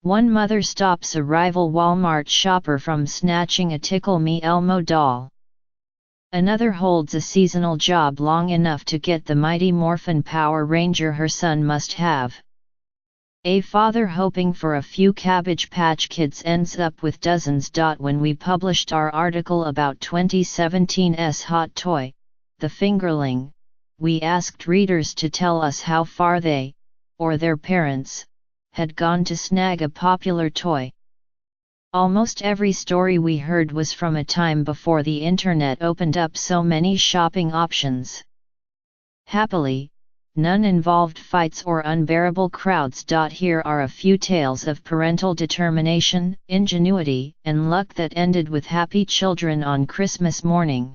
One mother stops a rival Walmart shopper from snatching a Tickle Me Elmo doll. Another holds a seasonal job long enough to get the Mighty Morphin Power Ranger her son must have. A father hoping for a few Cabbage Patch Kids ends up with dozens. When we published our article about 2017's hot toy, the Fingerling, we asked readers to tell us how far they, or their parents, had gone to snag a popular toy. Almost every story we heard was from a time before the internet opened up so many shopping options. Happily, none involved fights or unbearable crowds. Here are a few tales of parental determination, ingenuity, and luck that ended with happy children on Christmas morning.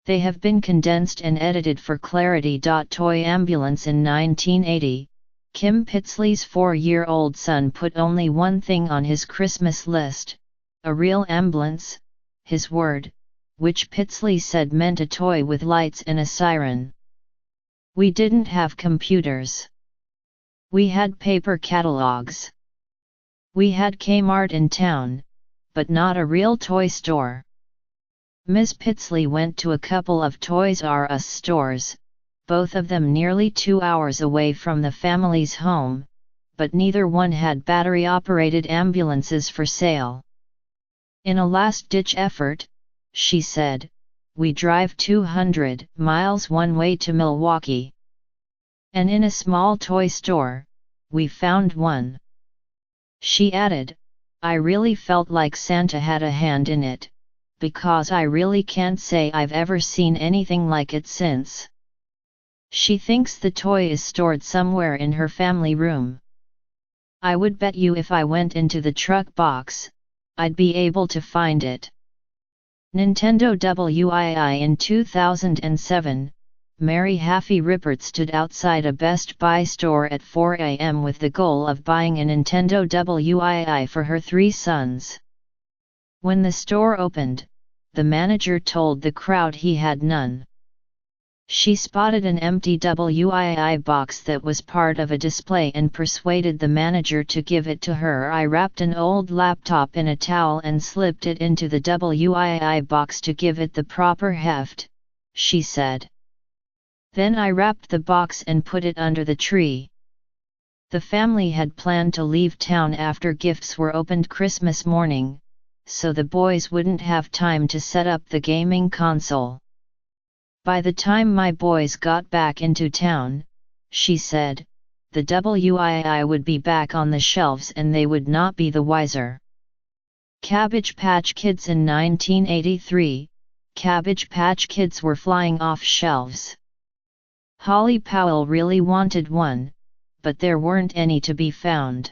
They have been condensed and edited for clarity. Toy ambulance. In 1980, Kim Pitsley's 4-year-old son put only one thing on his Christmas list: a real ambulance, his word, which Pitsley said meant a toy with lights and a siren. We didn't have computers. We had paper catalogs. We had Kmart in town, but not a real toy store. Ms. Pitsley went to a couple of Toys R Us stores, both of them nearly 2 hours away from the family's home, but neither one had battery-operated ambulances for sale. In a last-ditch effort, she said, we drive 200 miles one way to Milwaukee. And in a small toy store, we found one. She added, I really felt like Santa had a hand in it, because I really can't say I've ever seen anything like it since. She thinks the toy is stored somewhere in her family room. I would bet you if I went into the truck box, I'd be able to find it. Nintendo WII. In 2007, Mary Haffey Rippert stood outside a Best Buy store at 4 a.m. with the goal of buying a Nintendo WII for her 3 sons. When the store opened, the manager told the crowd he had none. She spotted an empty WII box that was part of a display and persuaded the manager to give it to her. I wrapped an old laptop in a towel and slipped it into the WII box to give it the proper heft, she said. Then I wrapped the box and put it under the tree. The family had planned to leave town after gifts were opened Christmas morning, so the boys wouldn't have time to set up the gaming console. By the time my boys got back into town, she said, the WII would be back on the shelves and they would not be the wiser. Cabbage Patch Kids. In 1983, Cabbage Patch Kids were flying off shelves. Holly Powell really wanted one, but there weren't any to be found.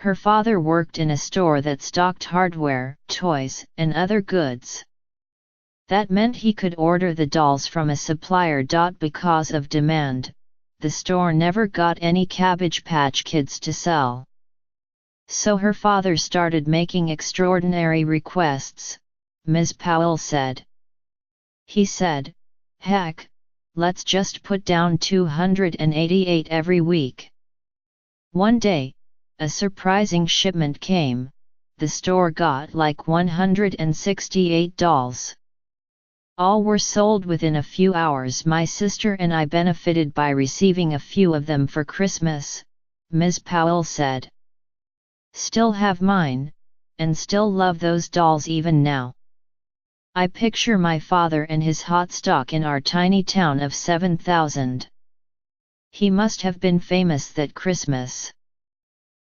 Her father worked in a store that stocked hardware, toys, and other goods. That meant he could order the dolls from a supplier. Because of demand, the store never got any Cabbage Patch Kids to sell. So her father started making extraordinary requests, Ms. Powell said. He said, heck, let's just put down 288 every week. One day, a surprising shipment came. The store got like 168 dolls. All were sold within a few hours. My sister and I benefited by receiving a few of them for Christmas, Ms. Powell said. Still have mine, and still love those dolls even now. I picture my father and his hot stock in our tiny town of 7,000. He must have been famous that Christmas.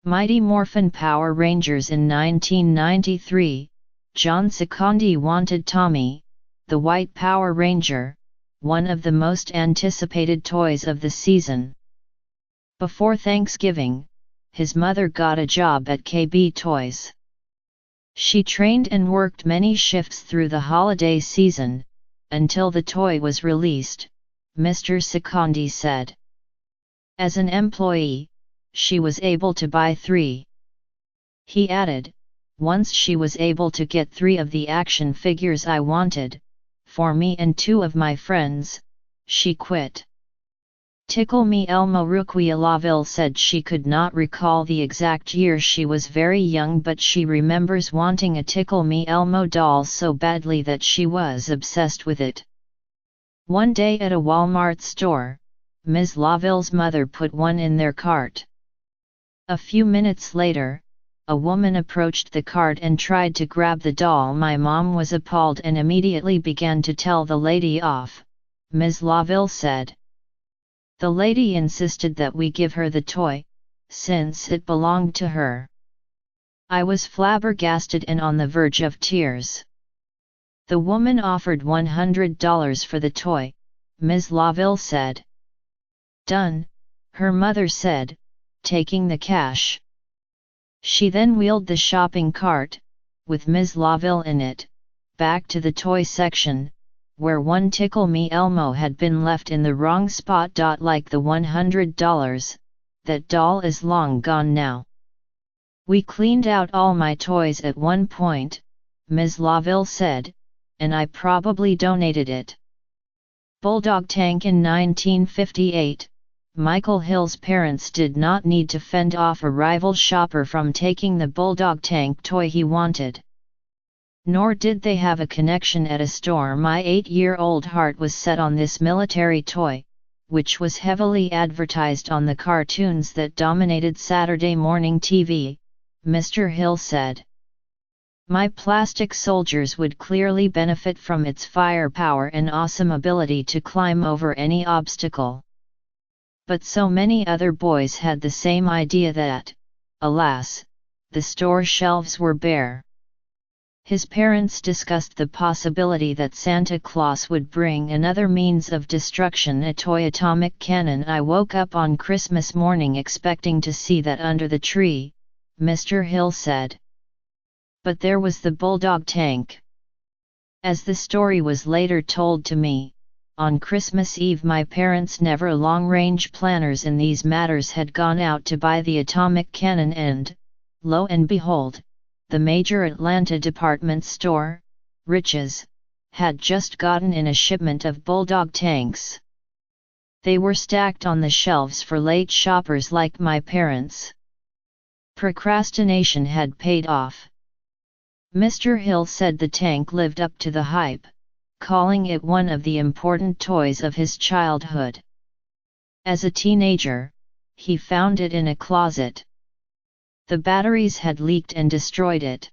Mighty Morphin Power Rangers. In 1993, John Secondi wanted Tommy, the White Power Ranger, one of the most anticipated toys of the season. Before Thanksgiving, his mother got a job at KB Toys. She trained and worked many shifts through the holiday season, until the toy was released, Mr. Secondi said. As an employee, she was able to buy 3. He added, once she was able to get 3 of the action figures I wanted, for me and 2 of my friends, she quit. Tickle Me Elmo. Ruquia Laville said she could not recall the exact year. She was very young, but she remembers wanting a Tickle Me Elmo doll so badly that she was obsessed with it. One day at a Walmart store, Ms. Laville's mother put one in their cart. A few minutes later, a woman approached the cart and tried to grab the doll. My mom was appalled and immediately began to tell the lady off, Ms. Laville said. The lady insisted that we give her the toy, since it belonged to her. I was flabbergasted and on the verge of tears. The woman offered $100 for the toy, Ms. Laville said. Done, her mother said, taking the cash. She then wheeled the shopping cart, with Ms. Laville in it, back to the toy section, where one Tickle Me Elmo had been left in the wrong spot. Like the $100, that doll is long gone now. We cleaned out all my toys at one point, Ms. Laville said, and I probably donated it. Bulldog Tank. In 1958, Michael Hill's parents did not need to fend off a rival shopper from taking the Bulldog Tank toy he wanted. Nor did they have a connection at a store. My 8-year-old heart was set on this military toy, which was heavily advertised on the cartoons that dominated Saturday morning TV, Mr. Hill said. My plastic soldiers would clearly benefit from its firepower and awesome ability to climb over any obstacle. But so many other boys had the same idea that, alas, the store shelves were bare. His parents discussed the possibility that Santa Claus would bring another means of destruction, a toy atomic cannon. I woke up on Christmas morning expecting to see that under the tree, Mr. Hill said. But there was the Bulldog Tank. As the story was later told to me, on Christmas Eve my parents, never long-range planners in these matters, had gone out to buy the atomic cannon and, lo and behold, the major Atlanta department store, Rich's, had just gotten in a shipment of Bulldog tanks. They were stacked on the shelves for late shoppers like my parents. Procrastination had paid off. Mr. Hill said the tank lived up to the hype, calling it one of the important toys of his childhood. As a teenager, he found it in a closet. The batteries had leaked and destroyed it.